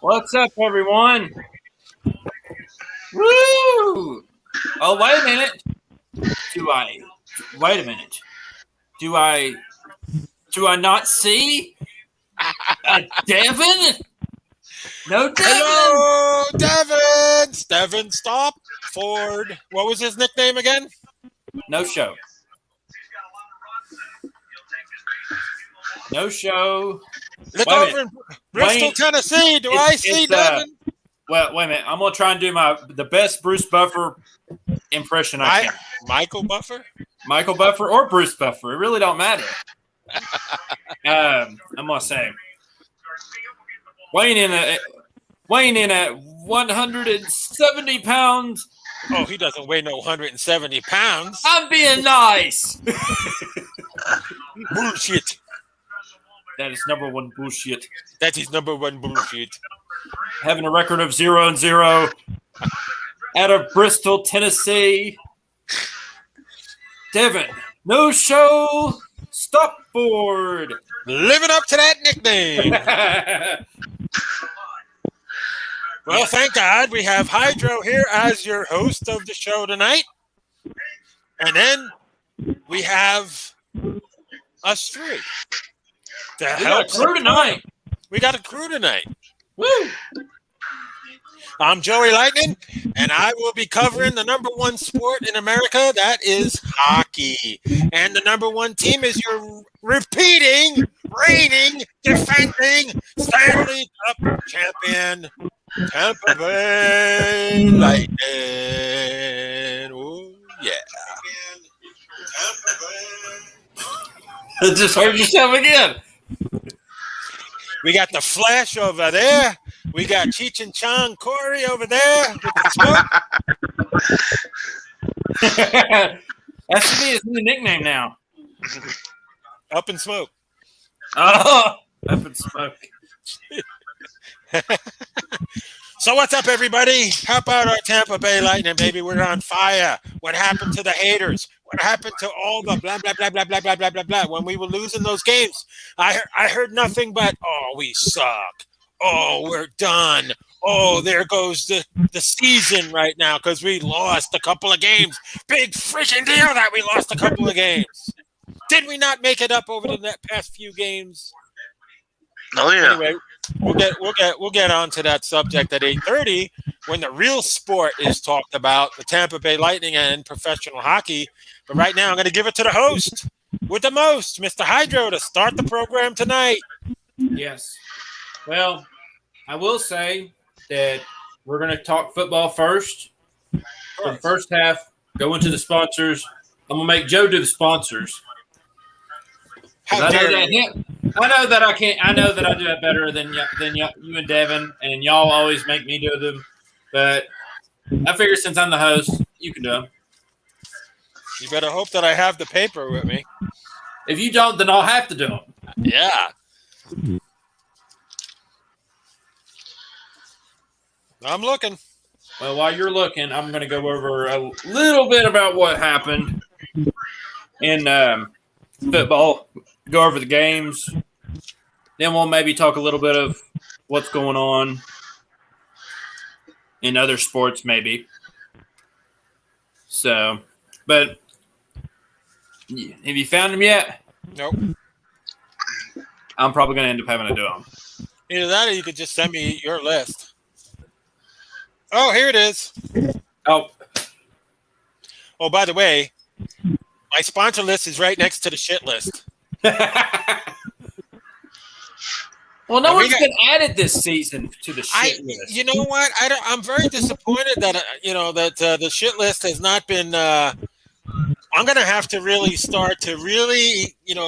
What's up, everyone? Woo! Oh, wait a minute. Wait a minute. Do I not see Devin? No, Devin. Hello, Devin. Devin Ford. What was his nickname again? No show. No show. Look Wait a over in Bristol, Tennessee. Do I see Devin? Well, wait a minute. I'm gonna try and do the best Bruce Buffer impression I can. Michael Buffer? Michael Buffer or Bruce Buffer. It really don't matter. I'm gonna say weighing in at 170 pounds. Oh, he doesn't weigh no 170 pounds. I'm being nice. Bullshit. That is number one bullshit. That is number one bullshit. Having a record of 0-0 out of Bristol, Tennessee. Devin, no show, Stopford. Living up to that nickname. Well, thank God we have Hydro here as your host of the show tonight. And then we have us three. We got a crew tonight. We got a crew tonight. Woo! I'm Joey Lightning, and I will be covering the number one sport in America, that is hockey. And the number one team is your reigning, defending Stanley Cup champion, Tampa Bay Lightning. Oh, yeah. I just heard yourself again. We got the Flash over there. We got Cheech and Chong Corey over there with the smoke. That should be his new nickname now. Up in smoke. Oh, up in smoke. So what's up, everybody? How about our Tampa Bay Lightning, baby? We're on fire. What happened to the haters? What happened to all the blah, blah, blah, blah, blah, blah, blah, blah, blah? When we were losing those games, I heard nothing but, oh, we suck. Oh, we're done. Oh, there goes the season right now because we lost a couple of games. Big freaking deal that we lost a couple of games. Did we not make it up over the past few games? Oh yeah. Anyway, we'll get on to that subject at 8:30 when the real sport is talked about, the Tampa Bay Lightning and professional hockey. But right now, I'm going to give it to the host with the most, Mr. Hydro, to start the program tonight. Yes. Well, I will say that we're going to talk football first. For the first half, go into the sponsors. I'm going to make Joe do the sponsors. I know that I can't. I know that I do it better than you and Devin, and y'all always make me do them. But I figure since I'm the host, you can do them. You better hope that I have the paper with me. If you don't, then I'll have to do them. Yeah. I'm looking. Well, while you're looking, I'm going to go over a little bit about what happened in football. Go over the games. Then we'll maybe talk a little bit of what's going on in other sports, maybe. So, but have you found them yet? Nope. I'm probably going to end up having to do them. Either that or you could just send me your list. Oh, here it is. Oh, by the way, my sponsor list is right next to the shit list. well, no one's been added this season to the shit list. You know what? I'm very disappointed that the shit list has not been. I'm going to have to really start to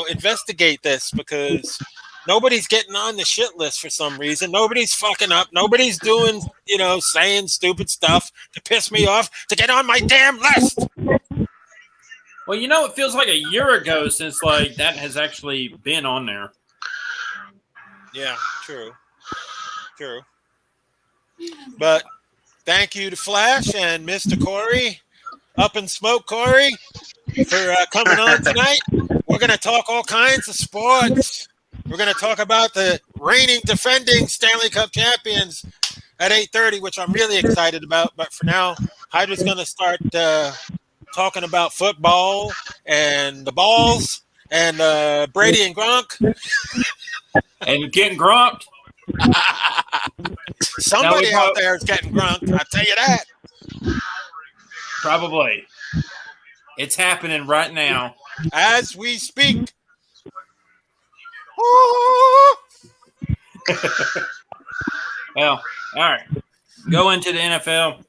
investigate this because nobody's getting on the shit list for some reason. Nobody's fucking up. Nobody's doing saying stupid stuff to piss me off to get on my damn list. Well, it feels like a year ago since that has actually been on there. Yeah, true. But thank you to Flash and Mr. Corey, Up in Smoke Corey, for coming on tonight. We're going to talk all kinds of sports. We're going to talk about the reigning, defending Stanley Cup champions at 8:30, which I'm really excited about. But for now, Hydra's going to start talking about football and the balls and Brady and Gronk. And getting grumped. Somebody out there is getting Gronk. I'll tell you that. Probably. It's happening right now. As we speak. Well, all right. Go into the NFL.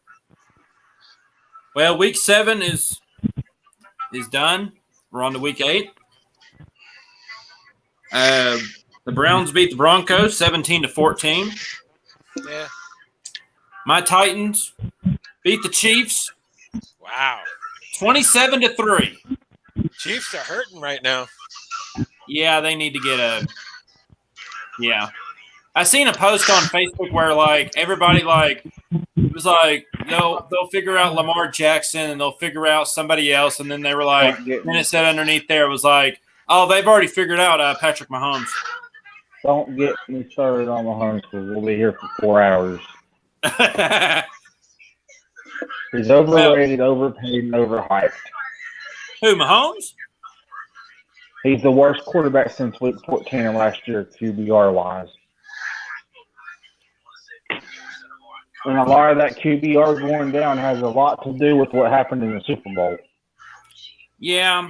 Well, week 7 is done. We're on to week 8. The Browns beat the Broncos 17-14. Yeah. My Titans beat the Chiefs. Wow. 27-3. Chiefs are hurting right now. Yeah, they need to get a. Yeah, I seen a post on Facebook where like everybody like it was like they'll figure out Lamar Jackson and they'll figure out somebody else, and then they were like, then it said underneath there it was like, oh, they've already figured out Patrick Mahomes. Don't get me started on Mahomes because we'll be here for 4 hours. He's overrated, overpaid, and overhyped. Who, Mahomes? He's the worst quarterback since week 14 of last year, QBR-wise. And a lot of that QBR going down has a lot to do with what happened in the Super Bowl. Yeah.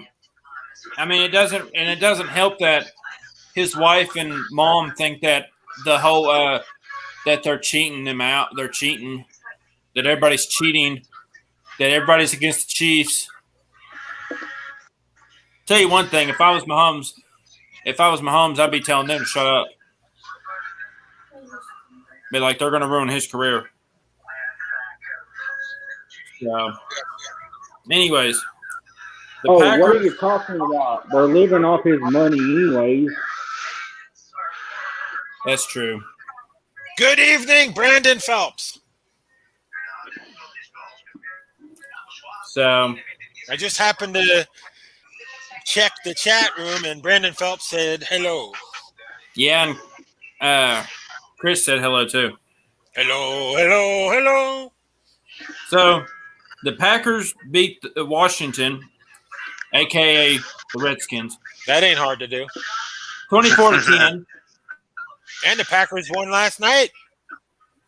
I mean, it doesn't help that his wife and mom think that the whole that they're cheating them out. They're cheating. That everybody's cheating. That everybody's against the Chiefs. Tell you one thing, if I was Mahomes, I'd be telling them to shut up. Be like, they're going to ruin his career. So, anyways. Packers, what are you talking about? They're living off his money anyways. That's true. Good evening, Brandon Phelps. So, I just happened to check the chat room, and Brandon Phelps said hello. Yeah, and Chris said hello too. Hello. So, the Packers beat Washington, a.k.a. the Redskins. That ain't hard to do. 24-10. And the Packers won last night.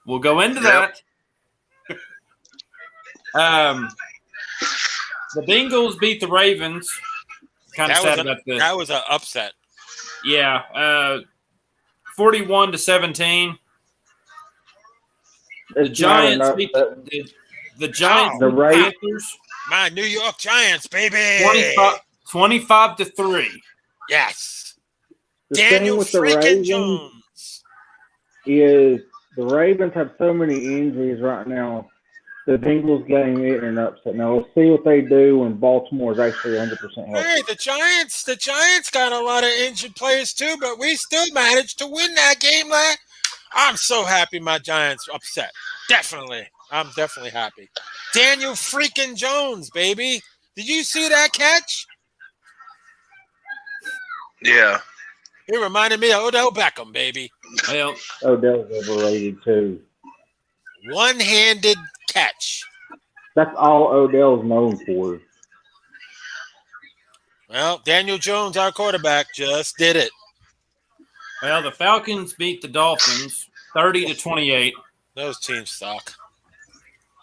We'll go into that. The Bengals beat the Ravens. Kind of sad about this. That was an upset. Yeah. 41-17. The Giants beat the Giants. The Panthers. My New York Giants, baby. 25-3. Yes. The Daniel thing with the freaking Ravens Jones is the Ravens have so many injuries right now. The Bengals game it an upset. Now we'll see what they do when Baltimore is actually 100% healthy. Hey, the Giants got a lot of injured players too, but we still managed to win that game. I'm so happy my Giants upset. Definitely. I'm definitely happy. Daniel freaking Jones, baby. Did you see that catch? Yeah. He reminded me of Odell Beckham, baby. Well, Odell's overrated too. One-handed catch. That's all Odell's known for. Well, Daniel Jones, our quarterback, just did it. Well, the Falcons beat the Dolphins 30-28. Those teams suck.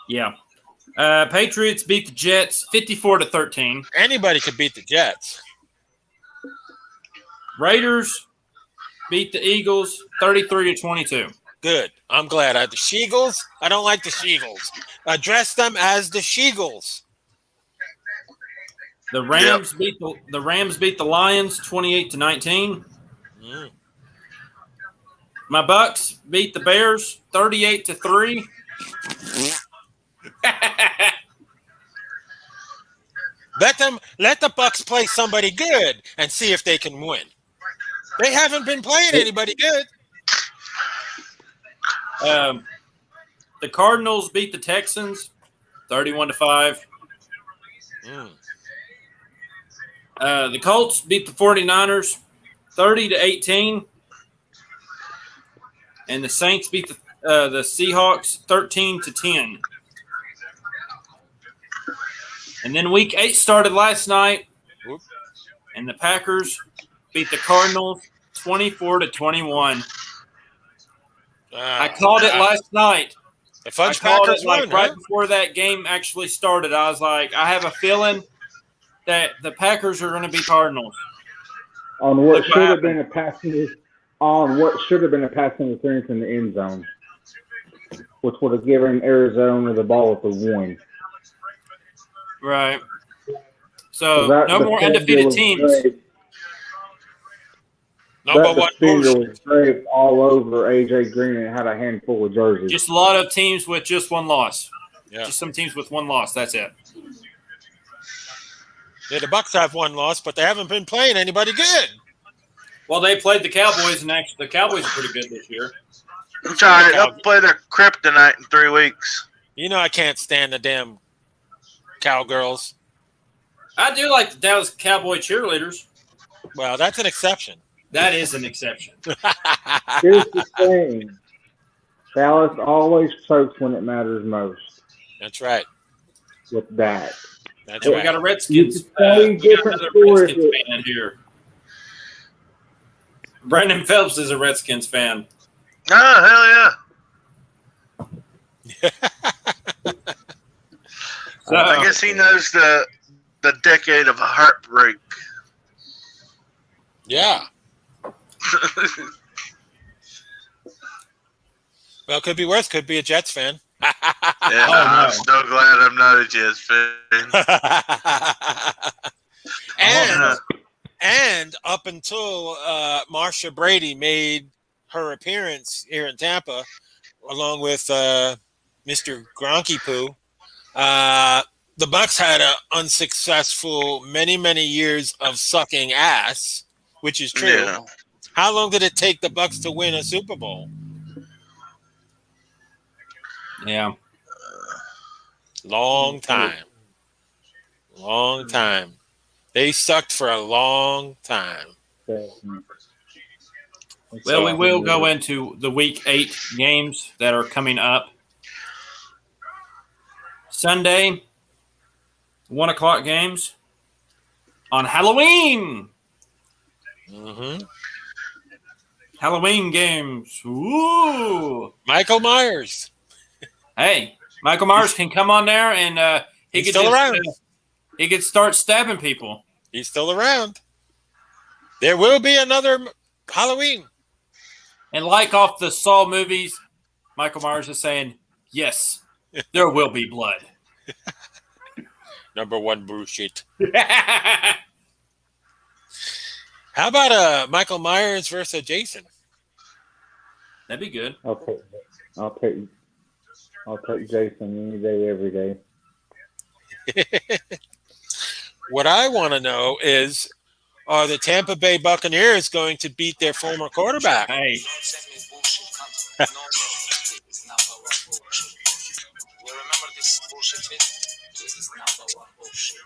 Yeah. Patriots beat the Jets 54-13. Anybody could beat the Jets. Raiders beat the Eagles 33-22. Good. I'm glad. The Sheagles, I don't like the Sheagles. Address them as the Sheagles. The Rams beat the Lions 28-19. My Bucks beat the Bears 38-3. Let the Bucks play somebody good and see if they can win. They haven't been playing anybody good. The Cardinals beat the Texans 31-5. The Colts beat the 49ers 30-18. and the Saints beat the Seahawks 13-10. And then Week 8 started last night, and the Packers beat the Cardinals 24-21. I called it last night. The Fudge Packers won, right before that game actually started. I was like, I have a feeling that the Packers are going to be Cardinals. On what should have been a passing interference in the end zone, which would have given Arizona the ball at the 1. Right. So no more undefeated teams. Number one was draped all over AJ Green and had a handful of jerseys. Just a lot of teams with just one loss. Yeah. Just some teams with one loss. That's it. Yeah, the Bucs have one loss, but they haven't been playing anybody good. Well, they played the Cowboys, and actually the Cowboys are pretty good this year. I'm trying to play their kryptonite in 3 weeks. You know I can't stand the damn Cowgirls. I do like the Dallas Cowboy cheerleaders. Well, that's an exception. That is an exception. Here's the thing. Dallas always chokes when it matters most. That's right. With that. That's right. We got a Redskins, fan here. Brandon Phelps is a Redskins fan. Oh, hell yeah. So, I guess he knows the decade of heartbreak. Yeah. Well, it could be worse. Could be a Jets fan. I'm so glad I'm not a Jets fan. And up until Marsha Brady made her appearance here in Tampa, along with Mr. Gronky Poo, the Bucs had an unsuccessful many years of sucking ass, which is true. Yeah. How long did it take the Bucs to win a Super Bowl? Yeah. Long time. They sucked for a long time. Well, we will go into the Week 8 games that are coming up. Sunday, 1 o'clock games on Halloween. Mm-hmm. Halloween games. Ooh. Michael Myers. Hey, Michael Myers can come on there and he's still around. He could start stabbing people. He's still around. There will be another Halloween. And like off the Saw movies, Michael Myers is saying, yes, there will be blood. Number one bullshit. How about Michael Myers versus Jason? That'd be good. I'll take Jason any day, every day. What I want to know is, are the Tampa Bay Buccaneers going to beat their former quarterback? Hey.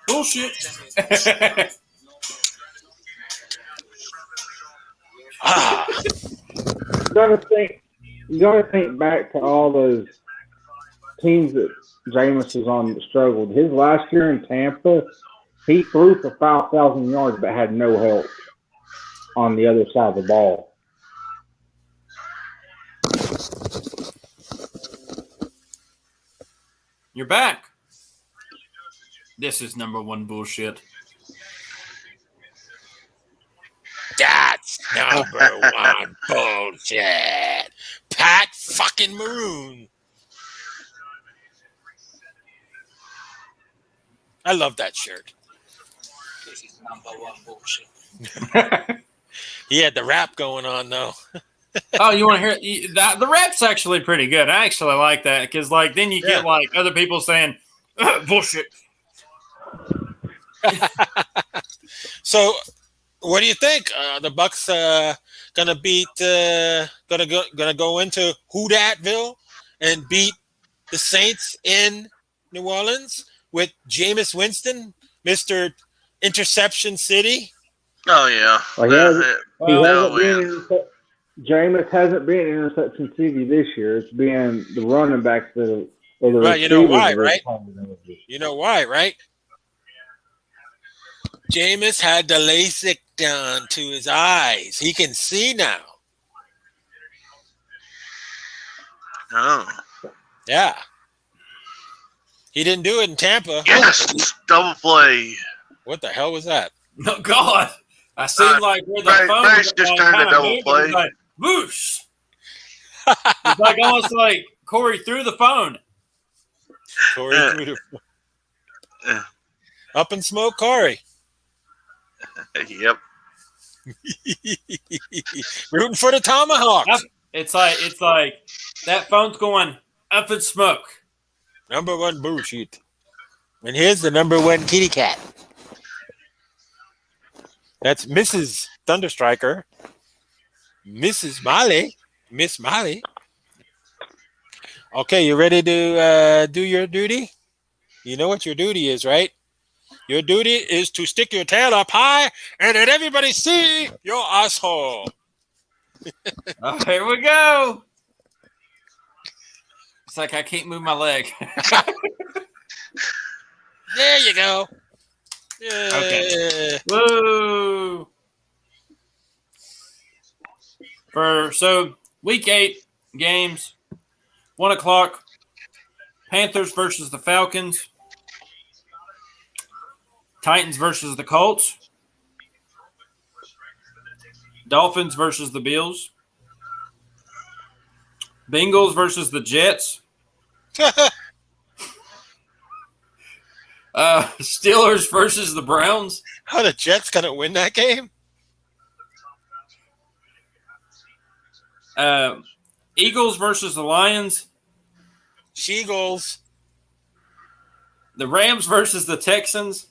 Bullshit. You gotta think back to all those teams that Jameis was on that struggled. His last year in Tampa, he threw for 5,000 yards but had no help on the other side of the ball. You're back. This is number one bullshit. That's number one bullshit. Pat fucking Maroon. I love that shirt. This is number one bullshit. He had the rap going on, though. Oh, you want to hear that? The rap's actually pretty good. I actually like that because, like, then you get like other people saying bullshit. So, what do you think? The Bucs gonna beat? Gonna go into Hoodatville and beat the Saints in New Orleans with Jameis Winston, Mr. Interception City. Oh yeah. Jameis hasn't been interception city this year. It's been the running backs that or the Well, you know why, receivers right? that are You know why, right? Jameis had the LASIK done to his eyes. He can see now. Oh. Yeah. He didn't do it in Tampa. Yes, double play. What the hell was that? Oh God! I seemed like where the phone Bryce just turned kinda a double moved, play. it was like whoosh. It's like almost like Corey threw the phone. Corey Yeah. threw the Yeah. up in smoke, Corey. Yep. Rooting for the Tomahawks. It's like that phone's going up in smoke. Number one bullshit. And here's the number one kitty cat. That's Mrs. Thunderstriker. Mrs. Molly. Miss Molly. Okay, you ready to do your duty? You know what your duty is, right? Your duty is to stick your tail up high and let everybody see your asshole. Oh, here we go. It's like I can't move my leg. There you go. Yeah. Okay. Woo! So week 8 games, 1:00. Panthers versus the Falcons. Titans versus the Colts. Dolphins versus the Bills. Bengals versus the Jets. Steelers versus the Browns. How the Jets gonna win that game? Eagles versus the Lions. She-Goals. The Rams versus the Texans.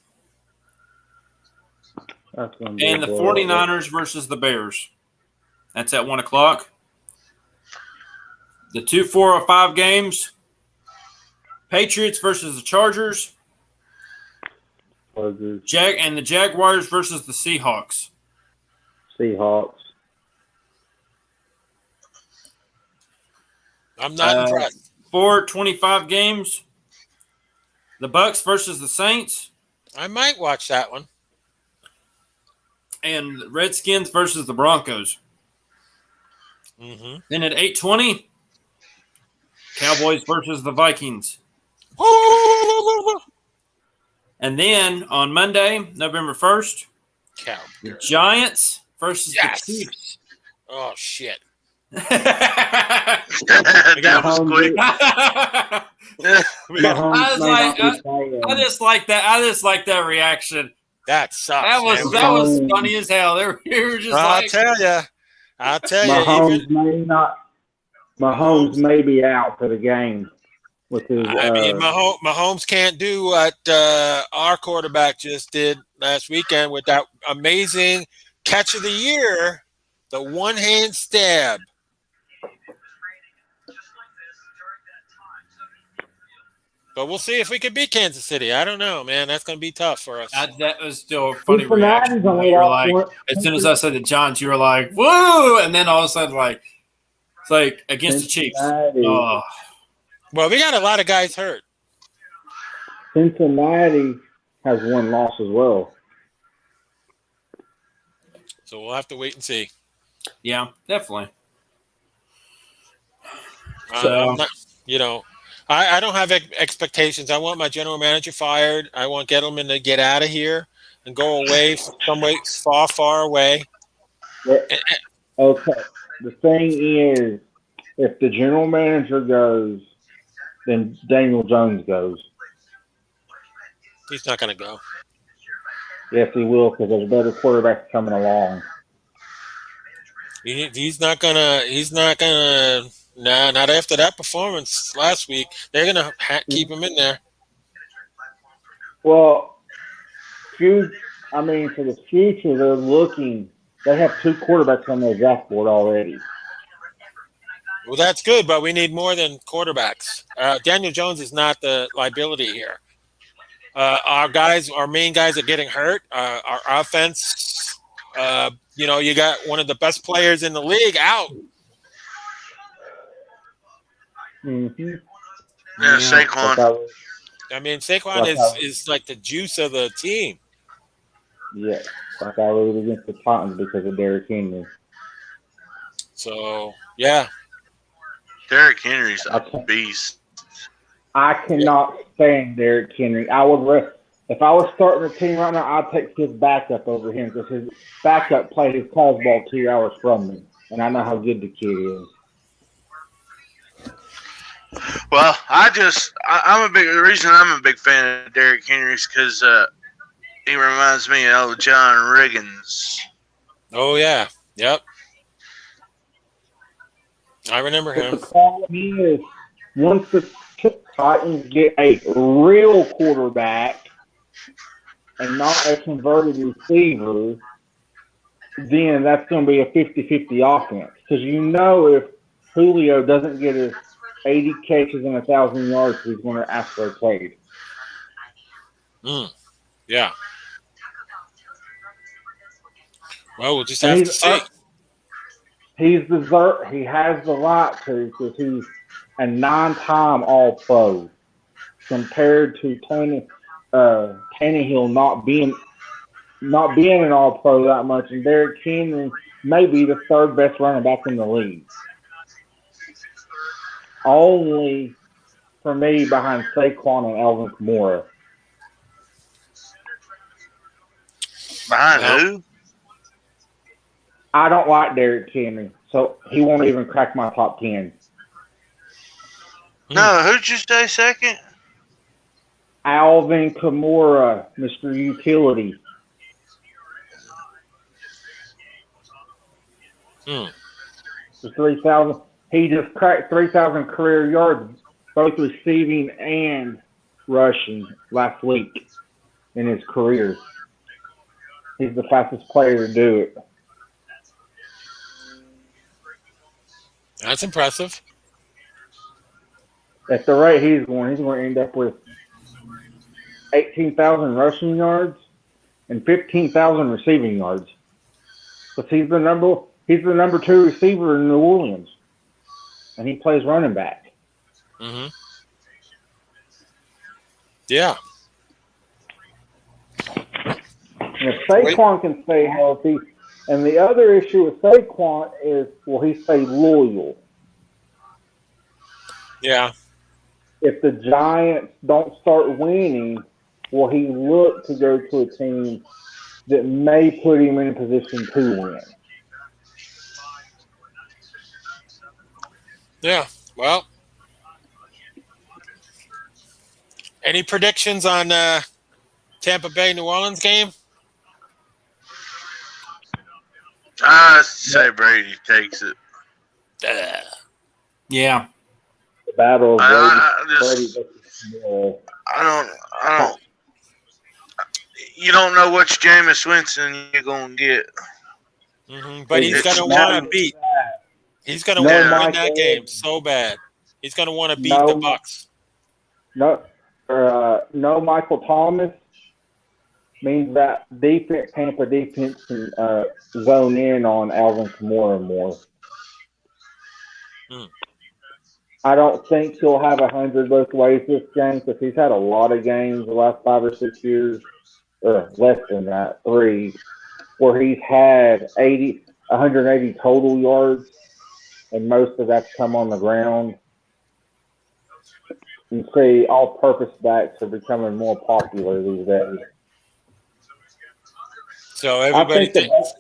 That's gonna be And a the blowout. 49ers versus the Bears. That's at 1:00. The 2 4 or 5 games. Patriots versus the Chargers. Chargers, And the Jaguars versus the Seahawks. Seahawks. I'm not impressed. 4 games. The Bucks versus the Saints. I might watch that one. And the Redskins versus the Broncos. Mm-hmm. Then at 8:20, Cowboys versus the Vikings. And then on Monday, November 1st, Cow. the Giants versus Yes. the Chiefs. Oh shit. That was quick. I just like that. I just like that reaction. That sucks. That was man. that was funny as hell. They were just I'll like, tell you. Mahomes may be out for the game with his. I mean, Mahomes can't do what our quarterback just did last weekend with that amazing catch of the year, the one-hand stab. But we'll see if we can beat Kansas City. I don't know, man. That's going to be tough for us. that was still a funny Cincinnati's reaction. only You were up like, one- as soon as I said the Giants, you were like, "Woo!" And then all of a sudden, like, it's like against the Chiefs. Cincinnati. Oh, Well, we got a lot of guys hurt. Cincinnati has one loss as well. So we'll have to wait and see. yeah, definitely. I'm not- I don't have expectations. I want my general manager fired. I want Gettleman to get out of here and go away somewhere far, far away. Okay. The thing is, if the general manager goes, then Daniel Jones goes. He's not going to go. Yes, he will, because there's better quarterbacks coming along. He's not gonna. Nah, not after that performance last week. They're gonna keep him in there. Well, for the future, they're looking. They have 2 quarterbacks on their draft board already. Well, that's good, but we need more than quarterbacks. Daniel Jones is not the liability here. Our main guys are getting hurt. Our offense, you got one of the best players in the league out Mm-hmm. Yeah, Saquon. I mean, Saquon Like is like the juice of the team. Yeah, like I rooted against the Titans because of Derrick Henry. So yeah, Derrick Henry's a beast. I cannot stand Derrick Henry. If I was starting a team right now, I'd take his backup over him because his backup played his college ball 2 hours from me, and I know how good the kid is. Well, the reason I'm a big fan of Derrick Henry is because he reminds me of old John Riggins. Oh yeah, yep. I remember But him. the problem is, once the Titans get a real quarterback and not a converted receiver, then that's going to be a 50-50 offense. Because if Julio doesn't get his 80 catches and 1,000 yards, he's going to ask for a trade. Yeah. Well, we'll just have to see. He has the right to because he's a 9-time All-Pro compared to Tannehill not being an All-Pro that much, and Derrick Henry may be the third best running back in the league. Only for me behind Saquon and Alvin Kamara. Behind who? I don't like Derrick Henry, so he won't even crack my top 10. No, who'd you say second? Alvin Kamara, Mr. Utility. For 3,000, he just cracked 3,000 career yards, both receiving and rushing last week in his career. He's the fastest player to do it. That's impressive. At the rate he's going to end up with 18,000 rushing yards and 15,000 receiving yards. But he's the number 2 receiver in New Orleans, and he plays running back. Mm-hmm. Yeah. And if Saquon can stay healthy, and the other issue with Saquon is, will he stay loyal? Yeah. If the Giants don't start winning, will he look to go to a team that may put him in a position to win? Yeah. Well, any predictions on Tampa Bay New Orleans game? I say Brady takes it. Yeah. The battle of Brady. I don't. You don't know which Jameis Winston you're gonna get. Mm-hmm. But he's gonna want to beat. He's gonna want to win that game so bad. He's gonna want to beat the Bucs. No Michael Thomas means that Tampa defense can zone in on Alvin Kamara more. I don't think he'll have 100 both ways this game because he's had a lot of games the last 5 or 6 years, or less than that, 3, where he's had 180 total yards, and most of that's come on the ground. You see, all-purpose backs are becoming more popular these days. So everybody thinks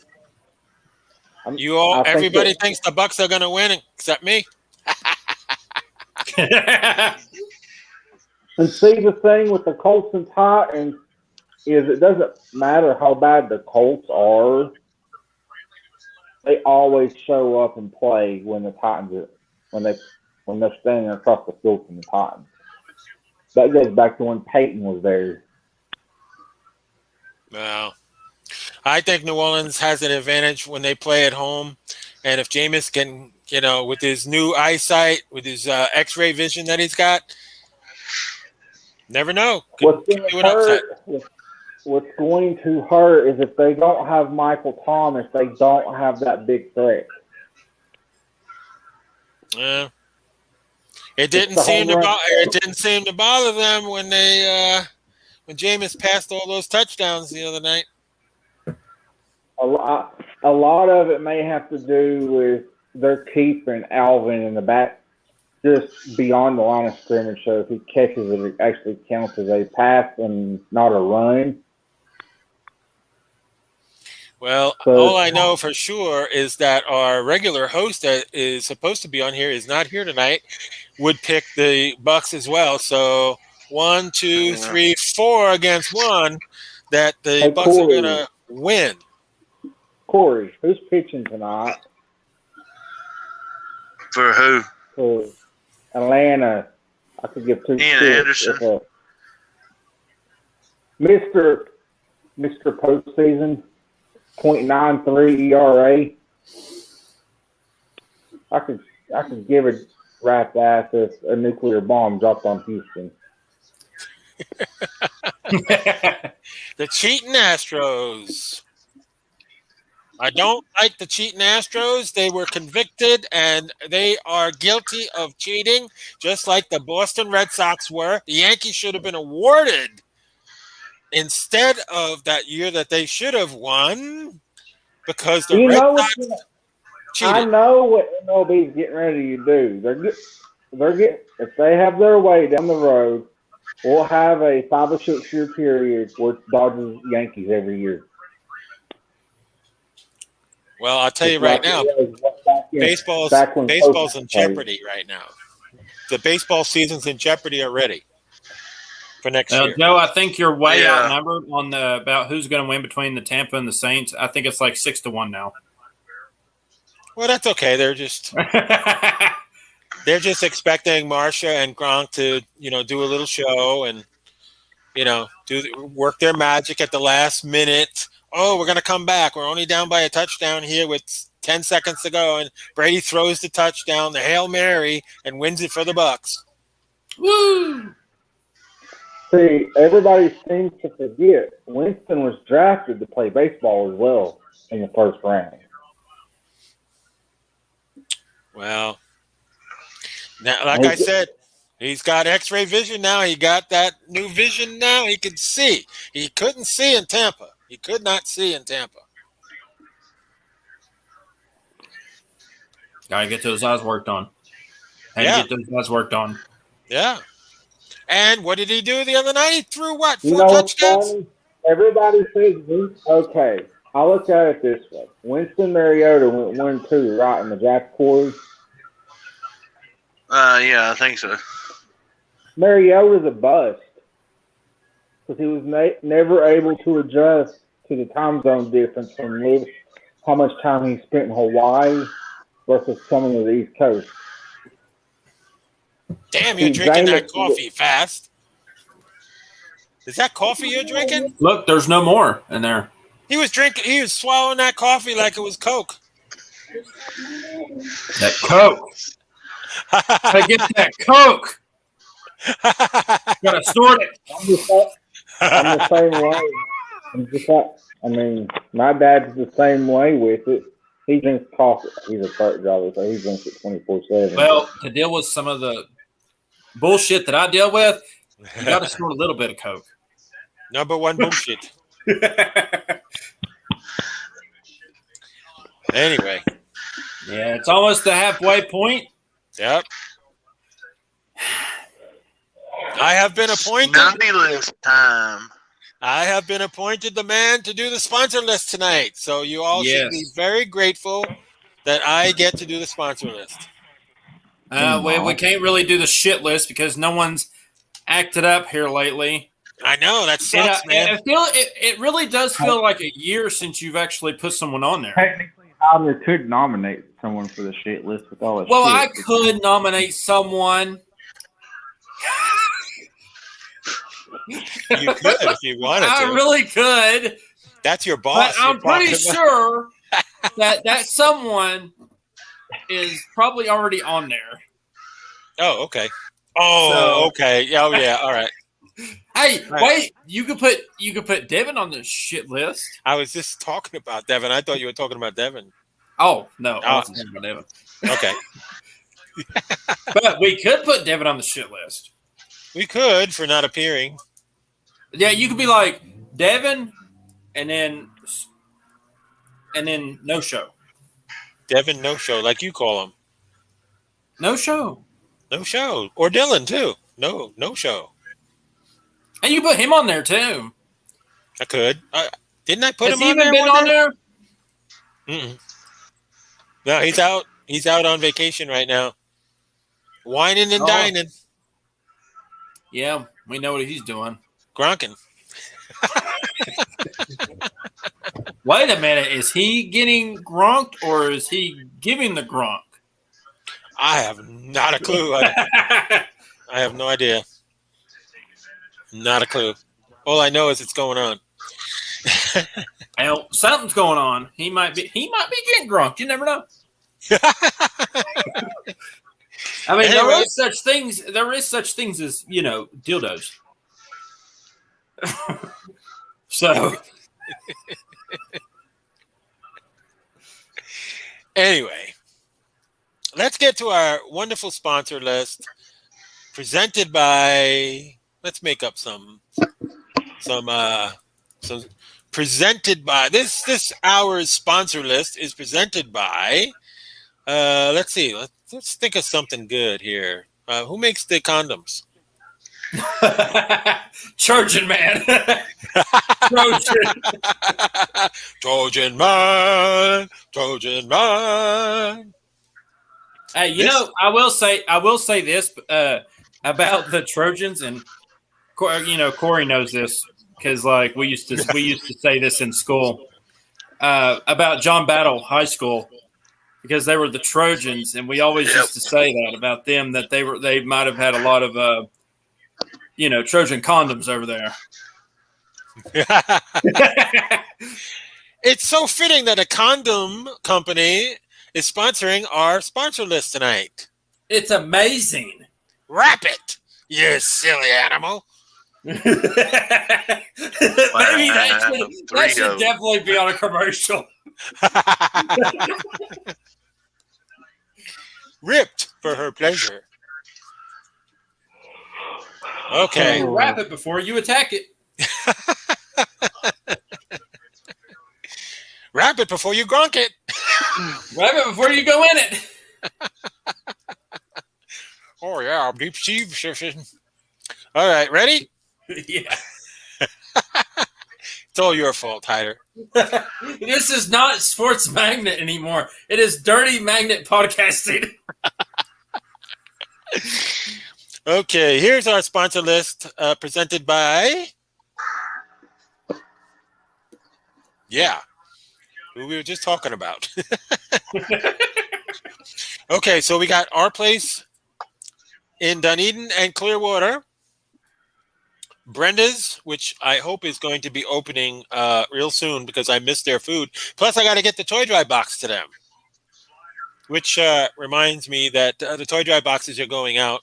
everybody thinks the Bucs are going to win, except me. And see, the thing with the Colts and Titans is it doesn't matter how bad the Colts are. They always show up and play when the Titans when they're standing across the field from the Titans. That goes back to when Peyton was there. Well, I think New Orleans has an advantage when they play at home. And if Jameis can, with his new eyesight, with his X-ray vision that he's got, never know. What's going to hurt is if they don't have Michael Thomas, they don't have that big threat. It didn't the seem home to run. it didn't seem to bother them when when Jameis passed all those touchdowns the other night. A lot of it may have to do with their keeping Alvin in the back, just beyond the line of scrimmage. So if he catches it, it actually counts as a pass and not a run. Well, So- all I know for sure is that our regular host that is supposed to be on here is not here tonight. Would pick the Bucks as well. So 1, 2, 3, 4 against 1 that the Hey, Bucks are Corey. gonna win. Corey, who's pitching tonight For who? for Atlanta? I could give two Ian shits Anderson. if Mr. Postseason, .93 ERA. I could give a rat's ass if a nuclear bomb dropped on Houston. The cheating Astros. I don't like the cheating Astros. They were convicted and they are guilty of cheating, just like the Boston Red Sox were. The Yankees should have been awarded instead of that year that they should have won because the Red Sox cheated. I know what MLB is getting ready to do. They're getting if they have their way down the road, we'll have a 5 or 6 year period where it's Dodgers Yankees every year. Well, I'll tell you right now, baseball's in jeopardy right now. The baseball season's in jeopardy already for next year. Joe, I think you're way Yeah. outnumbered on about who's going to win between the Tampa and the Saints. I think it's like 6-1 now. Well, that's okay. They're just expecting Marsha and Gronk to, do a little show and, work their magic at the last minute. Oh, we're going to come back. We're only down by a touchdown here with 10 seconds to go. And Brady throws the touchdown, the Hail Mary, and wins it for the Bucks. Woo! See, everybody seems to forget Winston was drafted to play baseball as well in the first round. Well, now, like I said, he's got X-ray vision now. He got that new vision now. He can see. He couldn't see in Tampa. He could not see in Tampa. Got to get those eyes worked on. Yeah. Get those eyes worked on. Yeah. And what did he do the other night? He threw what? 4 what's touchdowns? funny? Everybody says, okay, I'll look at it this way. Winston Mariota went 1-2, right, in the draft quarter. Yeah, I think so. Mariota's a bust because he was never able to adjust to the time zone difference from how much time he spent in Hawaii versus coming to the East Coast. Damn, you're drinking that coffee fast. Is that coffee you're drinking? Look, there's no more in there. He was swallowing that coffee like it was Coke. That Coke. Gotta get that Coke. Gotta snort it. I'm the same way. My dad's the same way with it. He drinks coffee. He's a truck driver, so he drinks it 24/7. Well, to deal with some of the bullshit that I deal with, you got to snort a little bit of Coke. Number one bullshit. Anyway. Yeah, it's almost the halfway point. Yep. I have been appointed. Naughty list time. I have been appointed the man to do the sponsor list tonight. So you all should be very grateful that I get to do the sponsor list. We can't really do the shit list because no one's acted up here lately. I know, that sucks, man. It really does feel like a year since you've actually put someone on there. Technically, Tyler could nominate someone for the shit list with all the Well, shit. I could nominate someone. You could if you wanted to. I really could. That's your boss. But I'm pretty sure that someone is probably already on there. Oh, okay. Oh, okay. Oh, yeah. All right. Hey, wait! You could put Devin on this shit list. I was just talking about Devin. I thought you were talking about Devin. Oh no, I wasn't talking about Devin. Okay. But we could put Devin on the shit list. We could for not appearing. Yeah, you could be like Devin, and then no show. Devin no show, like you call him. No show. No show. Or Dylan too. No show. And you put him on there too. I could. Didn't I put Has him he on even there? been on there? Mm-mm. No, he's out. He's out on vacation right now. Whining and dining. Yeah, we know what he's doing. Gronking. Wait a minute. Is he getting gronked or is he giving the gronk? I have not a clue. I have no idea. Not a clue. All I know is it's going on. Well, something's going on. He might be getting gronked. You never know. I mean, Anyway. there is such things as, dildos. So Anyway, let's get to our wonderful sponsor list presented by. Let's make up some presented by this hour's sponsor list is presented by. Let's see. Let's think of something good here. Who makes the condoms? Trojan man. Trojan man. Hey, I will say this about the Trojans, and Corey knows this because we used to say this in school about John Battle High School because they were the Trojans, and we always used to say that about them that they might have had a lot of Trojan condoms over there. It's so fitting that a condom company is sponsoring our sponsor list tonight. It's amazing. Wrap it, you silly animal. Maybe that should definitely be on a commercial. Ripped for her pleasure. Okay. Wrap it before you attack it. Wrap it before you gronk it. Wrap it before you go in it. Oh, yeah. Deep sea session. All right. Ready? Yeah. It's all your fault, Hyder. This is not Sports Magnet anymore. It is Dirty Magnet Podcasting. Okay. Here's our sponsor list presented by... Yeah. Who we were just talking about. Okay, so we got our place in Dunedin and Clearwater. Brenda's, which I hope is going to be opening real soon because I missed their food. Plus, I got to get the toy drive box to them, which reminds me that the toy drive boxes are going out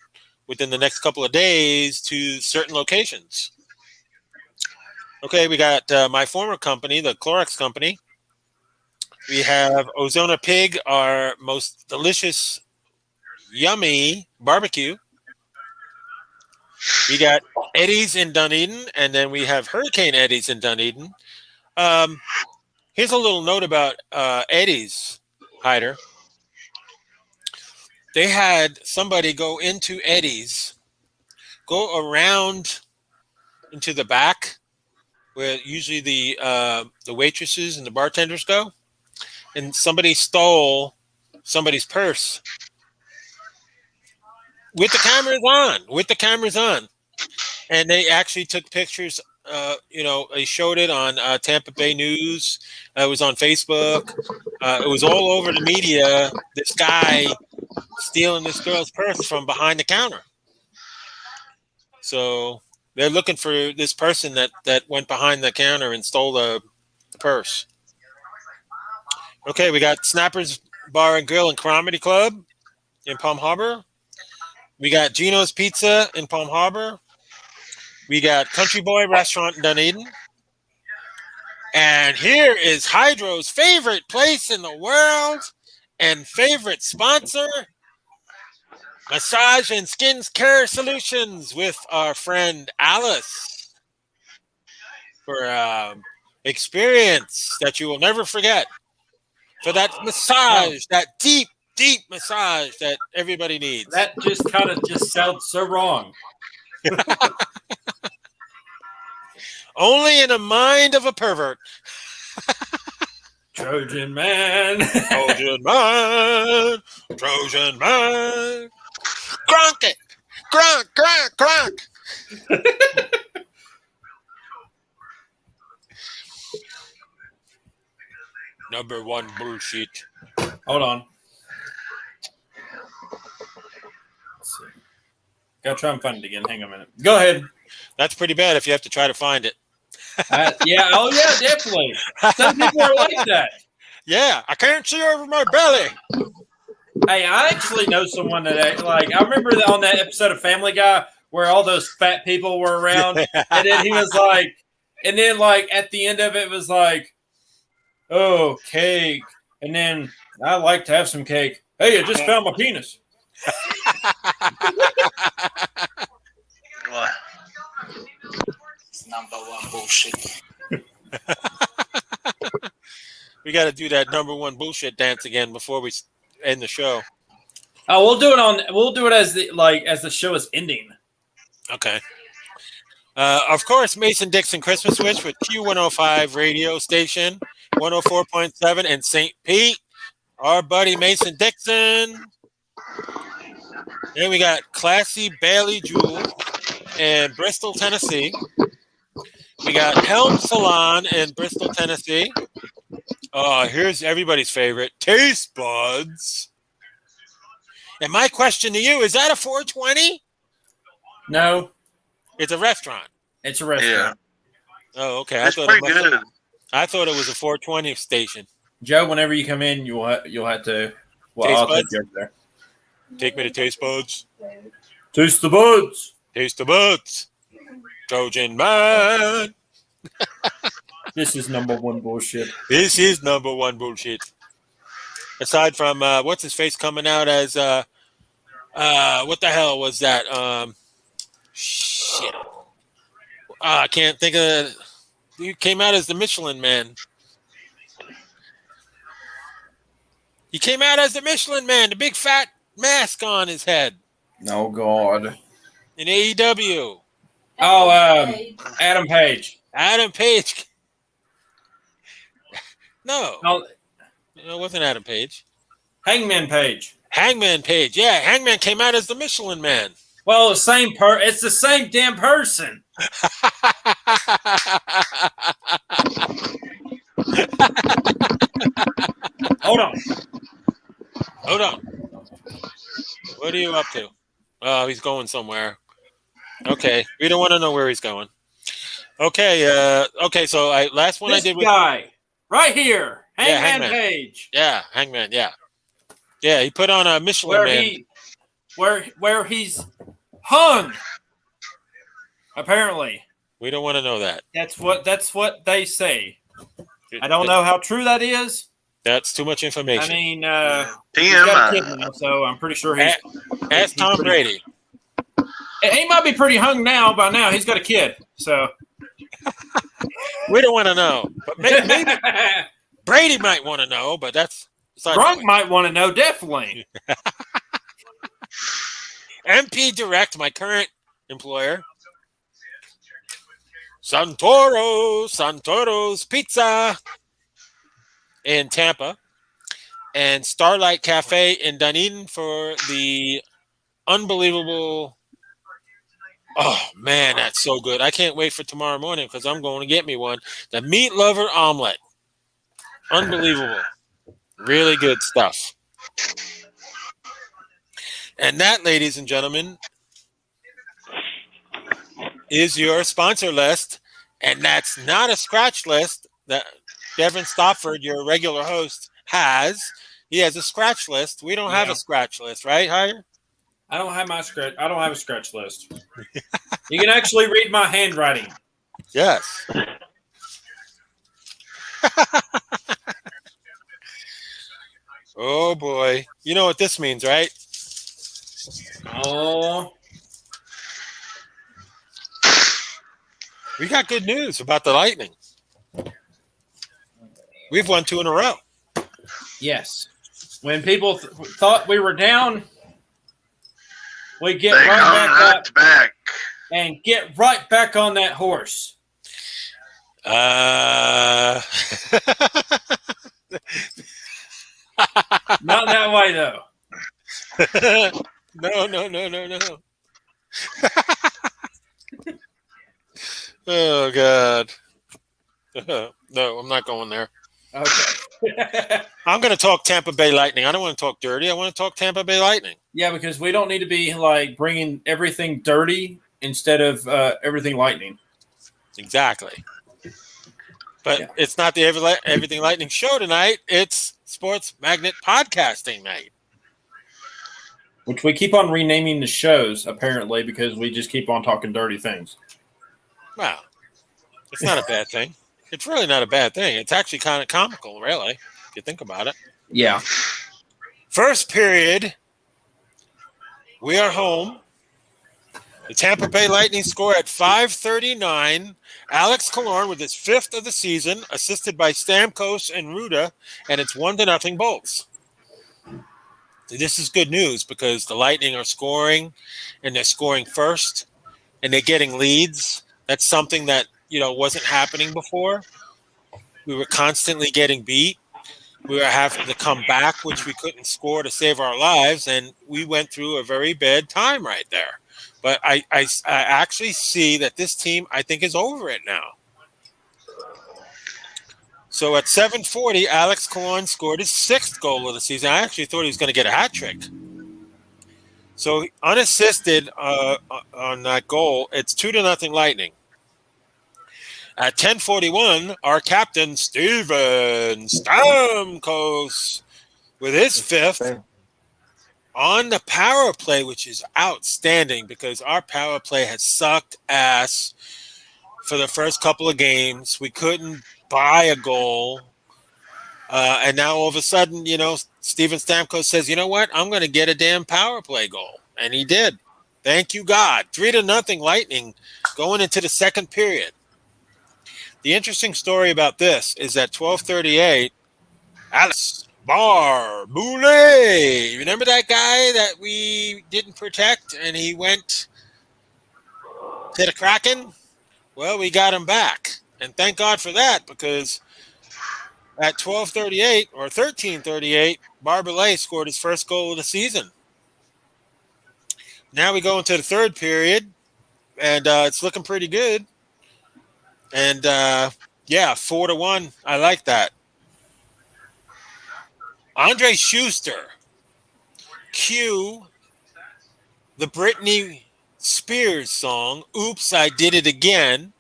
within the next couple of days to certain locations. Okay, we got my former company, the Clorox Company. We have Ozona Pig, our most delicious, yummy barbecue. We got Eddie's in Dunedin, and then we have Hurricane Eddie's in Dunedin. Here's a little note about Eddie's, Hyder. They had somebody go into Eddie's, go around into the back, where usually the waitresses and the bartenders go, and somebody stole somebody's purse with the cameras on. And they actually took pictures. They showed it on Tampa Bay News. It was on Facebook. It was all over the media. This guy stealing this girl's purse from behind the counter. So they're looking for this person that went behind the counter and stole the purse. Okay, we got Snappers Bar and Grill and Comedy Club in Palm Harbor. We got Gino's Pizza in Palm Harbor. We got Country Boy Restaurant in Dunedin. And here is Hydro's favorite place in the world and favorite sponsor, Massage and skin care solutions with our friend Alice for experience that you will never forget. For that massage, that deep, deep massage that everybody needs. That just kind of just sounds so wrong. Only in the mind of a pervert. Trojan man. Trojan man. Trojan man. Gronk it. Gronk, gronk, gronk. Number one bullshit. Hold on. Let's see. Gotta try and find it again. Hang on a minute. Go ahead. That's pretty bad if you have to try to find it. Yeah. Oh, yeah, definitely. Some people are like that. Yeah, I can't see over my belly. Hey, I actually know someone that, like, I remember on that episode of Family Guy where all those fat people were around, and then he was like, and then, like, at the end of it was like, oh, cake. And then I like to have some cake. Hey, I just found my penis. Well, It's number one bullshit. We got to do that number one bullshit dance again before we end the show. Oh, we'll do it as the show is ending. Okay. Of course, Mason Dixon Christmas Switch with Q105 radio station, 104.7 in St. Pete. Our buddy Mason Dixon. Then we got Classy Bailey Jewel in Bristol, Tennessee. We got Helm Salon in Bristol, Tennessee. Here's everybody's favorite, Taste Buds. And my question to you, is that a 420? No, It's a restaurant. it's a restaurant. Oh, okay. it's pretty good. I thought it was a 420 station. Joe, whenever you come in, you'll have to. Well, Taste I'll take buds? you over there. Take me to Taste Buds. Taste the buds. Taste the Buds. Trojan man. This is number one bullshit. This is number one bullshit. Aside from what's his face coming out as what the hell was that? Shit. I can't think of. He came out as the Michelin Man. He came out as the Michelin Man, the big fat mask on his head Oh God. in AEW. Oh, Adam Page. Adam Page. No, Oh, it wasn't Adam Page. Hangman Page. Hangman Page. Yeah, Hangman came out as the Michelin Man. Well, it's the same damn person. Hold on. Hold on. What are you up to? Oh, he's going somewhere. Okay, we don't want to know where he's going. Okay, okay. So last one This I did with guy right here, Hangman, Hangman. Page, Hangman. Yeah. He put on a Michelin Man. where he's hung. Apparently, We don't want to know that. that's what they say. I don't know how true that is. That's too much I information. mean, he's got a kid TMI. now, so I'm pretty sure Ask he's Tom pretty- Brady. He might be pretty hung now. By now, he's got a kid. So We don't want to know. But maybe Brady might want to know, but that's beside the Gronk point. might want to know. Definitely. MP Direct, my current employer. Santoro's Pizza in Tampa, and Starlight Cafe in Dunedin for the unbelievable. Oh man, that's so good! I can't wait for tomorrow morning because I'm going to get me one. The Meat Lover Omelet, unbelievable, really good stuff. And that, ladies and gentlemen, is your sponsor list, and that's not a scratch list that Devin Stopford, your regular host, has. He has a scratch list. We don't have Yeah. a scratch list, right, Hire? I don't have a scratch list. You can actually read my handwriting. Yes. Oh boy, you know what this means, right? Oh, We got good news about the Lightning. We've won 2 in a row. yes. When people thought we were down, we get They right come back up back. and get right back on that horse. Not that way, though. No. Oh, God. No, I'm not going there. Okay. I'm going to talk Tampa Bay Lightning. I don't want to talk dirty. I want to talk Tampa Bay Lightning. Yeah, because we don't need to be like bringing everything dirty instead of everything lightning. Exactly. But Yeah. it's not the Everything Lightning show tonight. It's Sports Magnet Podcasting night. Which we keep on renaming the shows, apparently, because we just keep on talking dirty things. Wow. It's not a bad thing. It's really not a bad thing. It's actually kind of comical, really, if you think about it. Yeah. First period, we are home. The Tampa Bay Lightning score at 5:39. Alex Killorn with his 5th of the season, assisted by Stamkos and Ruda, and it's 1-0 Bolts. This is good news because the Lightning are scoring, and they're scoring first, and they're getting leads. That's something that wasn't happening before. We were constantly getting beat. We were having to come back, which we couldn't score to save our lives, and we went through a very bad time right there. But I actually see that this team, I think, is over it now. So at 7:40, Alex Killorn scored his 6th goal of the season. I actually thought he was going to get a hat trick. So unassisted on that goal, it's 2-0 Lightning. At 10:41, our captain, Steven Stamkos, with his 5th on the power play, which is outstanding because our power play has sucked ass for the first couple of games. We couldn't buy a goal. And now all of a sudden, Steven Stamkos says, you know what? I'm going to get a damn power play goal. And he did. Thank you, God. 3-0 Lightning going into the second period. The interesting story about this is that 12:38, Alex Boulay. Remember that guy that we didn't protect and he went to the Kraken? Well, we got him back. And thank God for that because at 12:38 or 13:38, Boulay scored his first goal of the season. Now we go into the third period, and it's looking pretty good. And, 4-1. I like that. Andre Schuster. Cue the Britney Spears song, Oops, I Did It Again.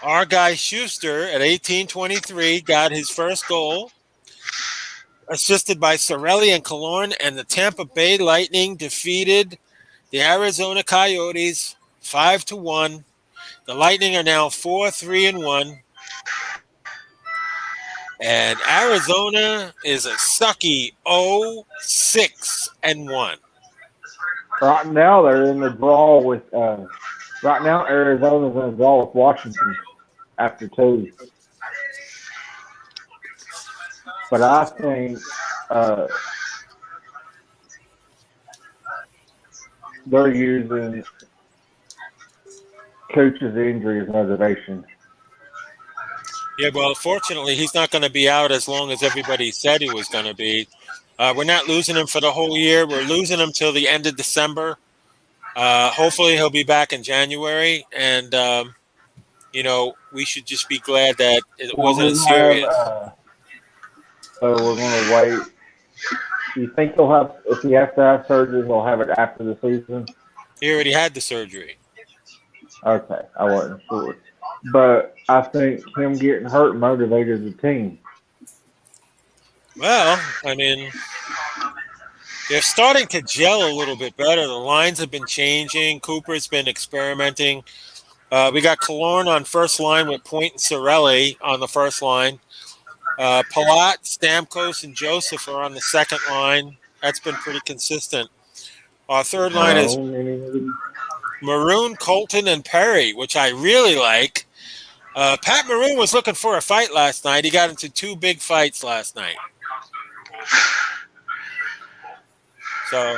Our guy Schuster at 18:23 got his first goal, assisted by Cirelli and Killorn, and the Tampa Bay Lightning defeated the Arizona Coyotes 5-1. The Lightning are now 4-3-1. And Arizona is a sucky 0-6-1. Right now, they're in the draw with. Right now, Arizona's in the draw with Washington after 2. But I think they're using coach's injury as motivation. Yeah, well, fortunately, he's not going to be out as long as everybody said he was going to be. We're not losing him for the whole year. We're losing him till the end of December. Hopefully, he'll be back in January. And, we should just be glad that it wasn't as serious. So we're going to wait. Do you think he'll have, if he has to have surgery, he'll have it after the season? He already had the surgery. Okay, I wasn't sure. But I think him getting hurt motivated the team. Well, I mean, they're starting to gel a little bit better. The lines have been changing. Cooper's been experimenting. We got Killorn on first line with Point and Cirelli on the first line. Palat, Stamkos, and Joseph are on the second line. That's been pretty consistent. Our third line is Maroon, Colton, and Perry, which I really like. Pat Maroon was looking for a fight last night. He got into 2 big fights last night. So,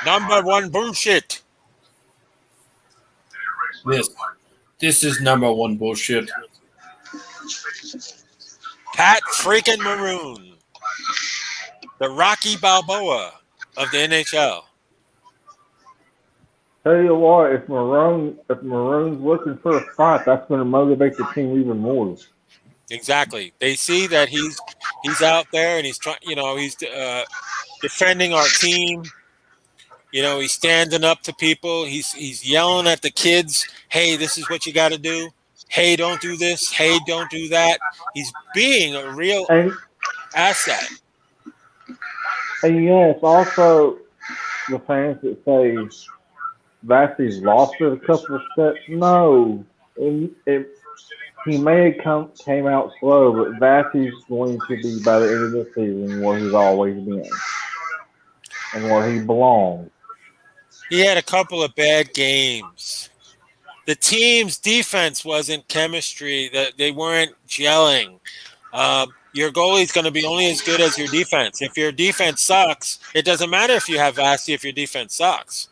number 1 bullshit. This is number 1 bullshit. Pat freaking Maroon. The Rocky Balboa of the NHL. Tell you what, if Maroon's looking for a fight, that's going to motivate the team even more. Exactly. They see that he's out there and he's trying. He's defending our team. He's standing up to people. He's yelling at the kids. Hey, this is what you got to do. Hey, don't do this. Hey, don't do that. He's being a real asset. And yes, also the fans that say Vassey's lost it a couple of steps. No, he may have came out slow, but Vassey's going to be by the end of the season where he's always been and where he belongs. He had a couple of bad games. The team's defense wasn't chemistry. That they weren't gelling. Your goalie's going to be only as good as your defense. If your defense sucks, it doesn't matter if you have Vassey if your defense sucks.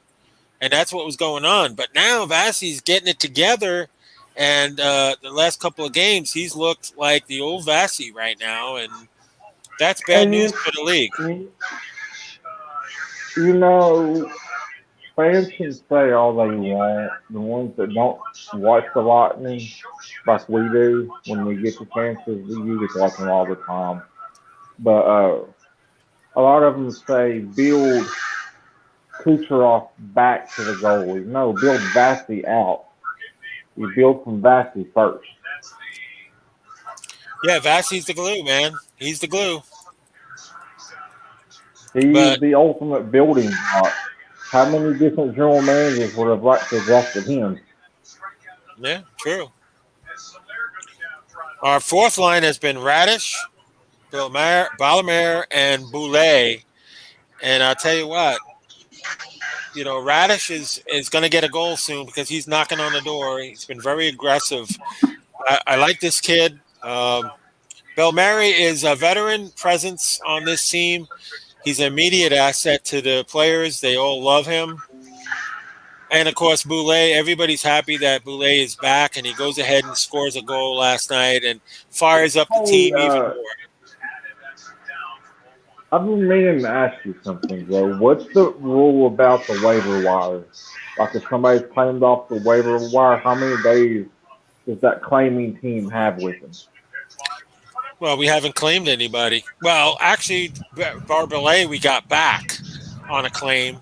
And that's what was going on. But now Vassey's getting it together, and the last couple of games, he's looked like the old Vassey right now, and that's bad news for the league. Fans can say all they want. The ones that don't watch the Lightning like we do, when we get the chances, we usually watch them all the time. But a lot of them say build Kucherov back to the goalie. No, build Vassey out. You build from Vassey first. Yeah, Vassey's the glue, man. He's the glue. He's the ultimate building block. How many different general managers would have liked to have drafted him? Yeah, true. Our fourth line has been Radish, Ballamare, and Boulay. And I'll tell you what, Radish is going to get a goal soon because he's knocking on the door. He's been very aggressive. I like this kid. Belmary is a veteran presence on this team. He's an immediate asset to the players. They all love him. And, of course, Boulay, everybody's happy that Boulay is back, and he goes ahead and scores a goal last night and fires up the team even more. I've been meaning to ask you something, Joe. What's the rule about the waiver wire? Like if somebody's claimed off the waiver wire, how many days does that claiming team have with them? Well, we haven't claimed anybody. Well, actually, Barbelet we got back on a claim.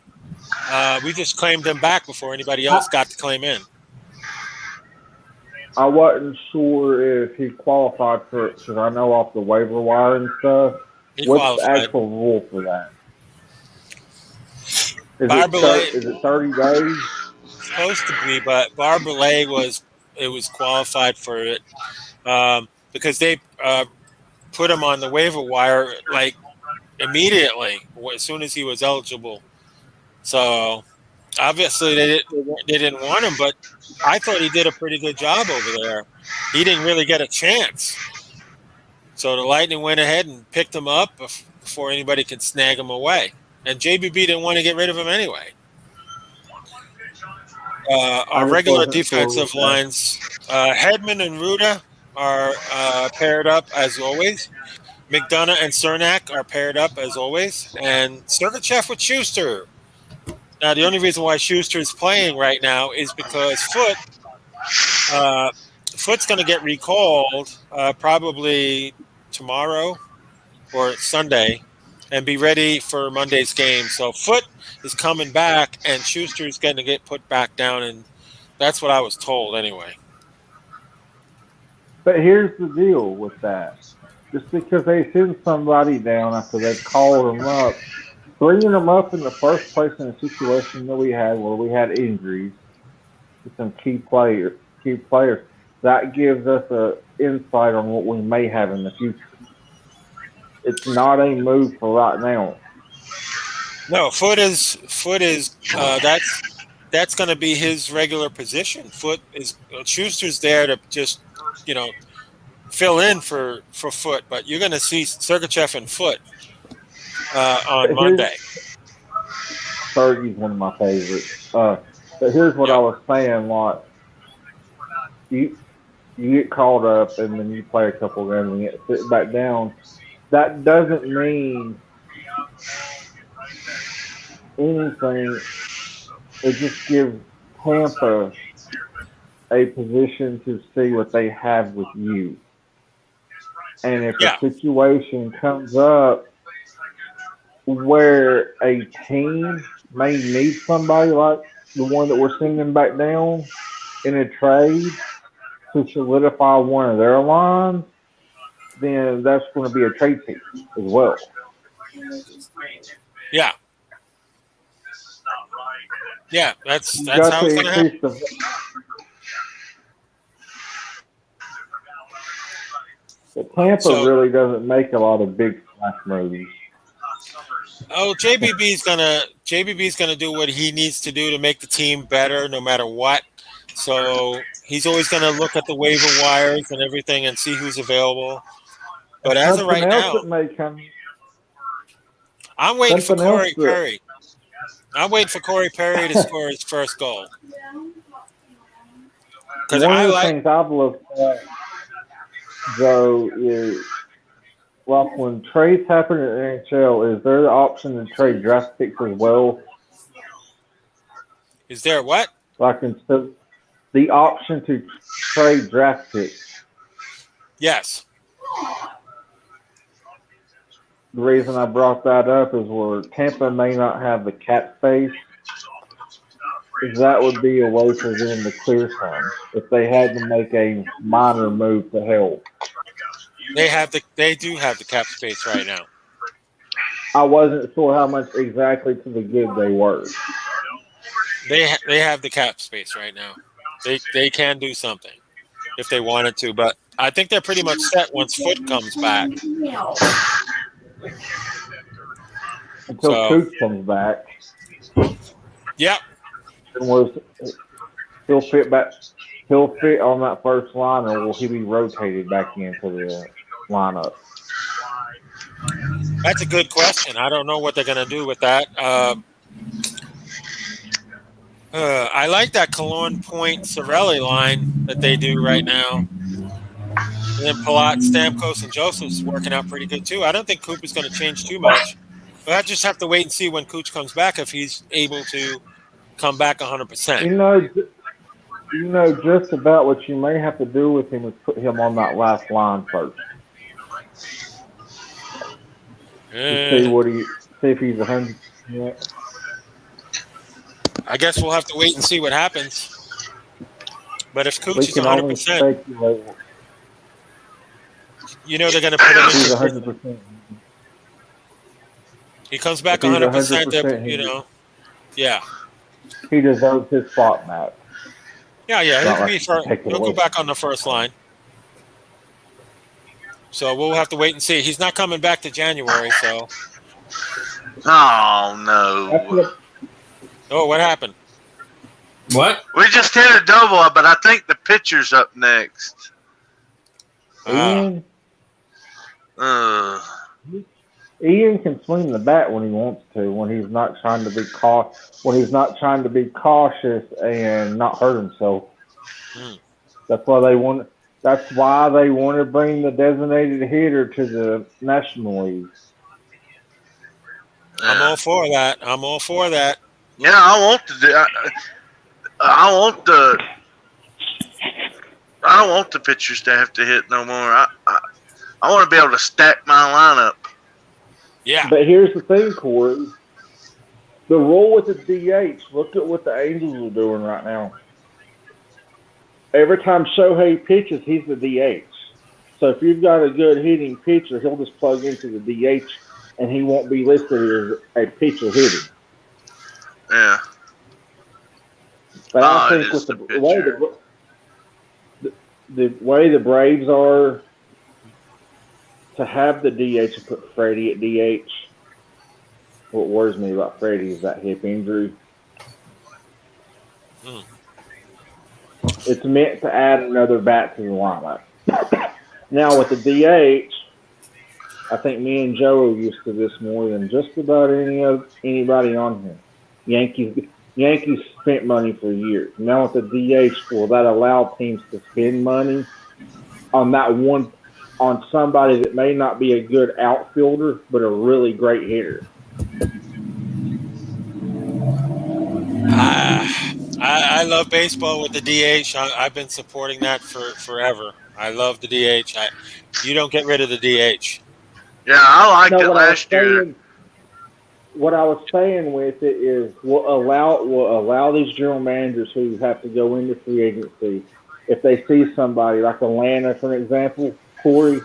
We just claimed him back before anybody else got to claim in. I wasn't sure if he qualified for it because I know off the waiver wire and stuff. What's the actual rule for that? Is it 30 days? It's supposed to be, but Barbelet was qualified for it because they put him on the waiver wire like immediately as soon as he was eligible. So obviously they didn't want him, but I thought he did a pretty good job over there. He didn't really get a chance. So the Lightning went ahead and picked him up before anybody could snag him away. And JBB didn't want to get rid of him anyway. Our regular defensive lines, Hedman and Ruda are paired up as always. McDonough and Cernak are paired up as always. And Sergachev with Schuster. Now, the only reason why Schuster is playing right now is because Foot's going to get recalled probably tomorrow or Sunday and be ready for Monday's game. So Foot is coming back and Schuster is going to get put back down, and that's what I was told anyway. But here's the deal with that. Just because they send somebody down after they've called them up, bringing them up in the first place in a situation that we had where we had injuries to some key players, that gives us an insight on what we may have in the future. It's not a move for right now. No, Foot is that's going to be his regular position. Foot is Schuster's there to just fill in for Foot, but you're going to see Sergachev and Foot on But here's Monday. Fergie's one of my favorites. But here's what I Yep. was saying, like you get called up and then you play a couple games and get sit back down. That doesn't mean anything. It just gives Tampa a position to see what they have with you. And if Yeah. a situation comes up where a team may need somebody like the one that we're sending back down in a trade to solidify one of their lines, then that's going to be a trade piece as well. Yeah. Yeah, that's You how got it's to going to happen. increase the. But Tampa So- really doesn't make a lot of big splash moves. Oh, JBB's gonna do what he needs to do to make the team better, no matter what. So he's always gonna look at the waiver wires and everything and see who's available. But as of right Something else now, that may come. I'm waiting for Something else Corey that- Perry. I'm waiting for Corey Perry to score his first goal. Because One I of the like things I've looked at, Joe, is like when trades happen in the NHL, is there the option to trade draft picks as well? is there what? Like instead, the option to trade draft picks. Yes. The reason I brought that up is where Tampa may not have the cap space. Is that would be a way for them to clear some if they had to make a minor move to help. They do have the cap space right now. I wasn't sure how much exactly to the good they were. They have the cap space right now. They can do something if they wanted to, but I think they're pretty much set once Foot comes back. Until So- Cooch comes back, Yep. and he'll fit back. He'll fit on that first line, or will he be rotated back into the lineup? That's a good question. I don't know what they're going to do with that. I like that Cologne Point Sorelli line that they do right now. And then Palat, Stamkos, and Joseph's working out pretty good too. I don't think Coop is going to change too much. But I just have to wait and see when Cooch comes back if he's able to come back 100%. You know, just about what you may have to do with him is put him on that last line first. To see if he's 100%. I guess we'll have to wait and see what happens. But if Cooch We is can only 100%, speculate. they're going to put him He's in. 100%. He comes back If he's 100%. Yeah. He deserves his spot back. Yeah. He'll go away. back on the first line. So we'll have to wait and see. He's not coming back to January, so. Oh no! Oh, what happened? What? We just hit a double, but I think the pitcher's up next. Ian can swing the bat when he wants to, when he's not trying to be cautious and not hurt himself. Hmm. That's why they want to bring the designated hitter to the National League. I'm all for that. Yeah, I want to do. I don't want the pitchers to have to hit no more. I want to be able to stack my lineup. Yeah. But here's the thing, Corey. The rule with the DH, look at what the Angels are doing right now. Every time Shohei pitches, he's the DH. So if you've got a good hitting pitcher, he'll just plug into the DH, and he won't be listed as a pitcher hitting. Yeah. But I think with the way the Braves are, to have the DH and put Freddie at DH, what worries me about Freddie is that hip injury. Hmm. It's meant to add another bat to the lineup. Now with the DH, I think me and Joe are used to this more than just about anybody on here. Yankees spent money for years. Now with the DH, will that allow teams to spend money on that one on somebody that may not be a good outfielder but a really great hitter? I love baseball with the DH. I've been supporting that for forever. I love the DH. You don't get rid of the DH. Yeah, I liked No, it last year. what I was saying with it is will allow these general managers who have to go into free agency if they see somebody like Atlanta, for example, Corey,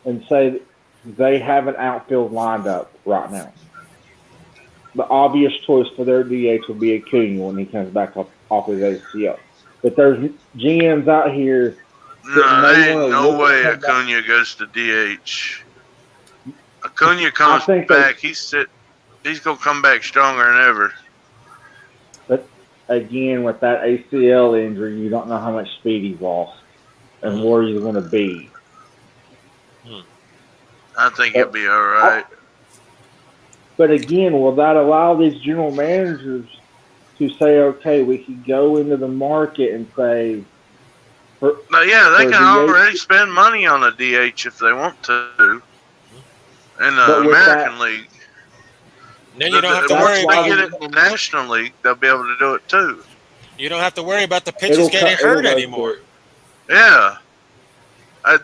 and say they have an outfield lined up right now. The obvious choice for their DH would be Acuna when he comes back off his ACL. But there's GMs out here that No, may there want ain't to no look way at somebody. Acuna goes to DH. Acuna I comes think they, back. He's gonna come back stronger than ever. but again, with that ACL injury, you don't know how much speed he's lost and where he's going to be. I think he'll be all right. But again, will that allow these general managers to say, okay, we could go into the market and say, But yeah, they for can DH, already spend money on the DH if they want to in the but with American that, League. And then you don't have to That's worry Once why they about get it in the National League, they'll be able to do it too. you don't have to worry about the pitchers getting it'll hurt go anymore. to Yeah,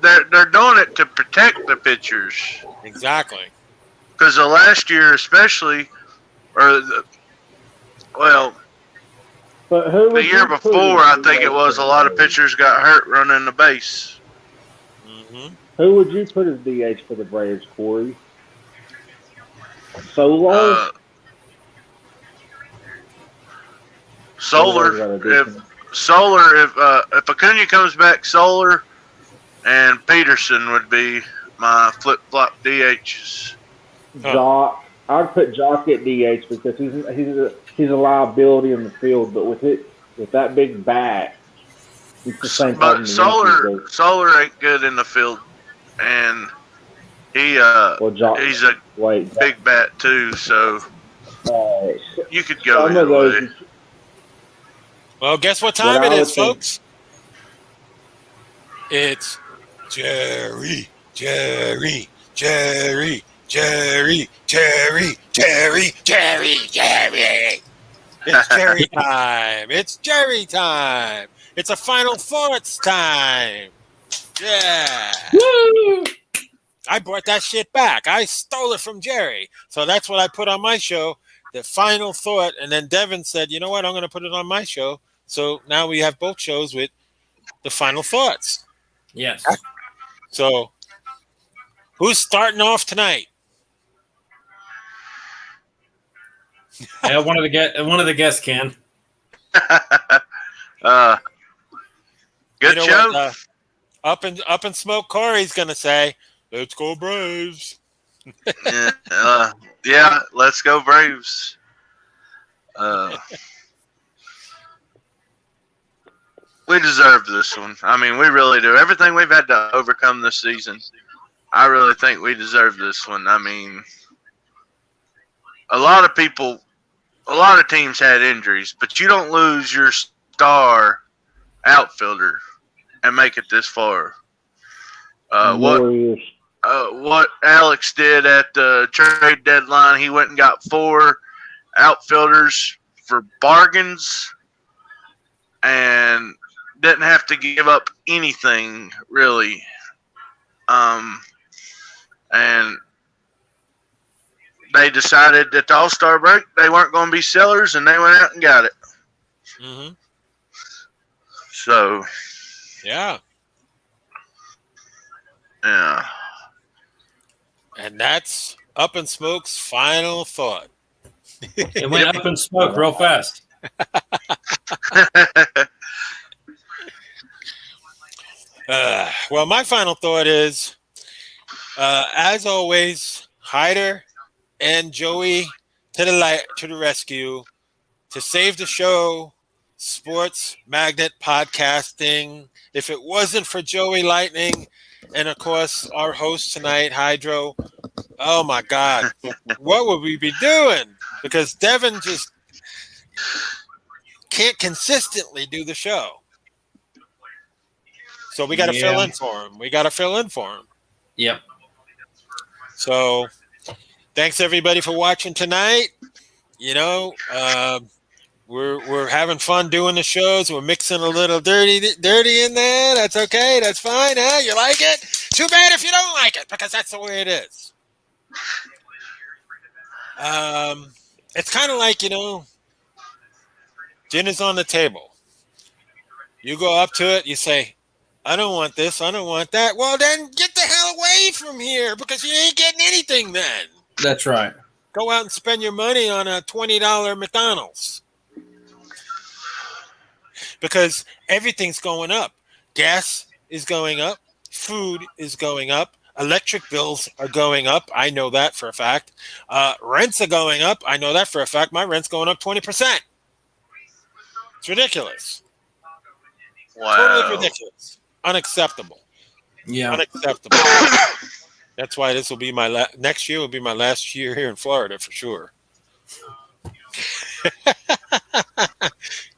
they're doing it to protect the pitchers Exactly. because the last year, especially, well, But who the would year you put before, as I think it DH for was a the lot of Braves? pitchers got hurt running the base. Hmm. Who would you put as DH for the Braves, Corey? Solar? Uh, Solar, Solar's got a if decent. if Acuna comes back, Solar and Peterson would be my flip flop DHs. Jock. I'd put Jock at DH because he's a liability in the field, but with that big bat, it's the same But problem the Yankees do. Solar ain't good in the field, and Well, Jock, he's a wait, big bat too, so uh, you could go some of either way. those. Well, guess what What time it I is, would think. folks? It's Jerry, Jerry, Jerry, Jerry, Jerry, Jerry, Jerry, Jerry. It's Jerry time. It's Jerry time. It's a final thoughts time. Yeah. Woo! I brought that shit back. I stole it from Jerry. So that's what I put on my show, the final thought. And then Devin said, you know what? I'm going to put it on my show. So now we have both shows with the final thoughts. Yes. So who's starting off tonight? One of the guests can. Good show. What, up and smoke Corey's going to say, let's go Braves. Yeah, let's go Braves. We deserve this one. I mean, we really do. Everything we've had to overcome this season, I really think we deserve this one. I mean, a lot of teams had injuries, but you don't lose your star outfielder and make it this far. Warriors. What Alex did at the trade deadline, he went and got 4 outfielders for bargains and didn't have to give up anything really. And they decided at the All-Star break they weren't going to be sellers, and they went out and got it. Mm-hmm. So, Yeah. yeah. And that's Up and Smoke's final thought. It went up in smoke real fast. Well, my final thought is, as always, Hyder, and Joey to the rescue to save the show. Sports Magnet Podcasting. If it wasn't for Joey Lightning and, of course, our host tonight, Hydro, oh, my God, what would we be doing? Because Devin just can't consistently do the show. So we got to fill in for him. Yep. So thanks, everybody, for watching tonight. We're having fun doing the shows. We're mixing a little dirty in there. That's okay. That's fine. Huh? You like it? Too bad if you don't like it, because that's the way it is. It's kind of like, dinner's on the table. You go up to it. You say, I don't want this. I don't want that. Well, then get the hell away from here, because you ain't getting anything then. That's right. Go out and spend your money on a $20 McDonald's. Because everything's going up. Gas is going up. Food is going up. Electric bills are going up. I know that for a fact. Rents are going up. I know that for a fact. My rent's going up 20%. It's ridiculous. Wow. Totally ridiculous. Unacceptable. Yeah. Unacceptable. That's why this will be my next year will be my last year here in Florida for sure.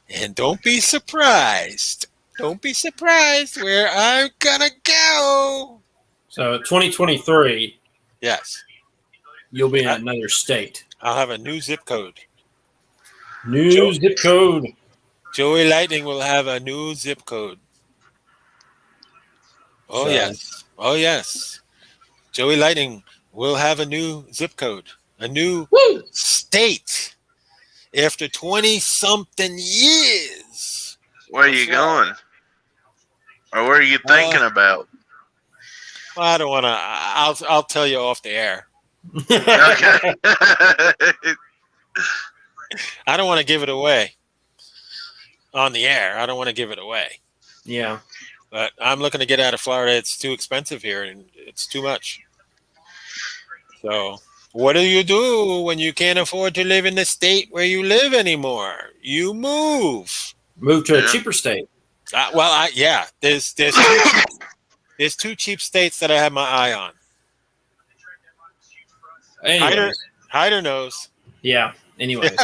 And don't be surprised. Don't be surprised where I'm gonna go. So 2023, Yes. you'll be in another state. I'll have a new zip code. New zip code. Joey Lightning will have a new zip code. Oh, So- yes. Oh, yes. Joey Lightning will have a new zip code, a new state after 20-something years. Where are you going? Or where are you thinking about? Well, I don't want to. I'll tell you off the air. Okay. I don't want to give it away on the air. I don't want to give it away. Yeah. But I'm looking to get out of Florida. It's too expensive here, and it's too much. So what do you do when you can't afford to live in the state where you live anymore? You move. Move to a cheaper state. There's two cheap states that I have my eye on. Anyways. Hyder knows. Yeah. Anyways.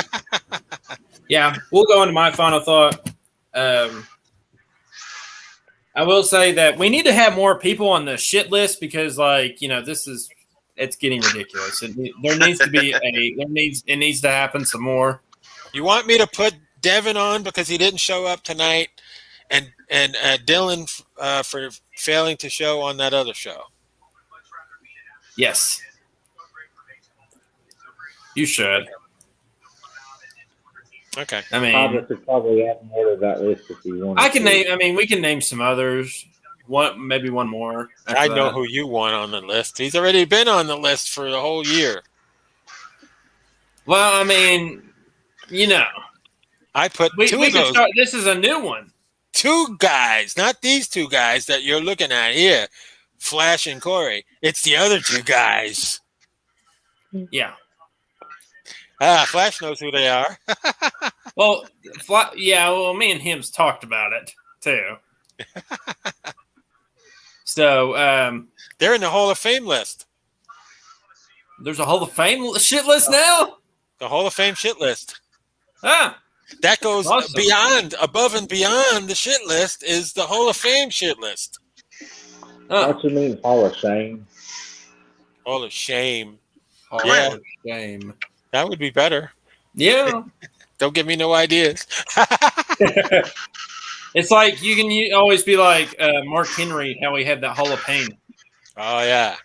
Yeah. We'll go into my final thought. I will say that we need to have more people on the shit list because, it's getting ridiculous. There needs to be it needs to happen some more. You want me to put Devin on because he didn't show up tonight, and Dylan for failing to show on that other show? Yes. You should. Okay. I mean, Pablo could probably add more to that list if you want. we can name some others. Maybe one more. I know who you want on the list. He's already been on the list for the whole year. Well, I mean, I put we two can of those. start. This is a new one. Two guys, not these two guys that you're looking at here, Flash and Corey. It's the other two guys. Yeah. Flash knows who they are. Well, me and him's talked about it too. So They're in the Hall of Fame list. there's a Hall of Fame shit list now. The Hall of Fame shit list. Ah, That goes awesome. above and beyond the shit list is the Hall of Fame shit list. What you mean, Hall of Shame? Hall of Shame. Hall Yeah. of Shame. That would be better. Yeah. Don't give me no ideas. It's like you can always be like Mark Henry, how he had that Hall of Pain, Oh, yeah.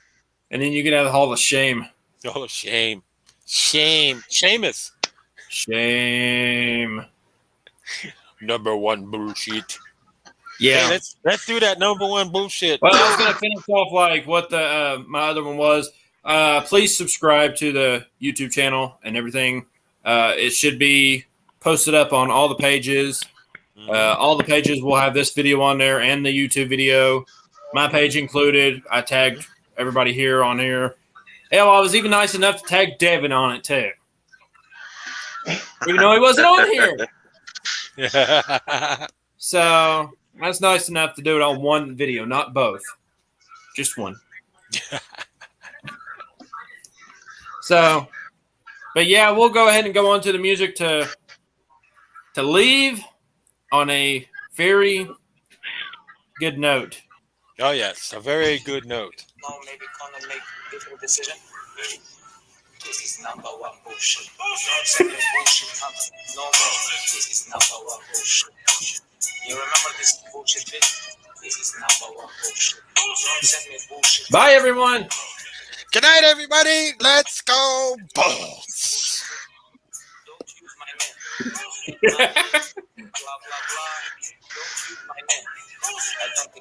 and then you can have the Hall of Shame. The Hall of Shame. Shame. Seamus. Shame. Number one bullshit. Yeah. Hey, let's do that number one bullshit. Well, I was gonna finish off like what the my other one was. Please subscribe to the YouTube channel and everything. It should be posted up on all the pages. All the pages will have this video on there and the YouTube video. My page included. I tagged everybody here on here. Hell, I was even nice enough to tag Devin on it too, even though he wasn't on here. So that's nice enough to do it on one video, not both, just one. So, but yeah, we'll go ahead and go on to the music to leave on a very good note. Oh yes, a very good note. Now maybe gonna make different decision. This is number one bullshit. Nonsense bullshit content. No more. This is number one bullshit. You remember this bullshit bit? This is number one bullshit. Nonsense bullshit. Bye, everyone. Good night, everybody. Let's go Bulls. Don't use my name. Blah blah blah. Don't use my name. I don't think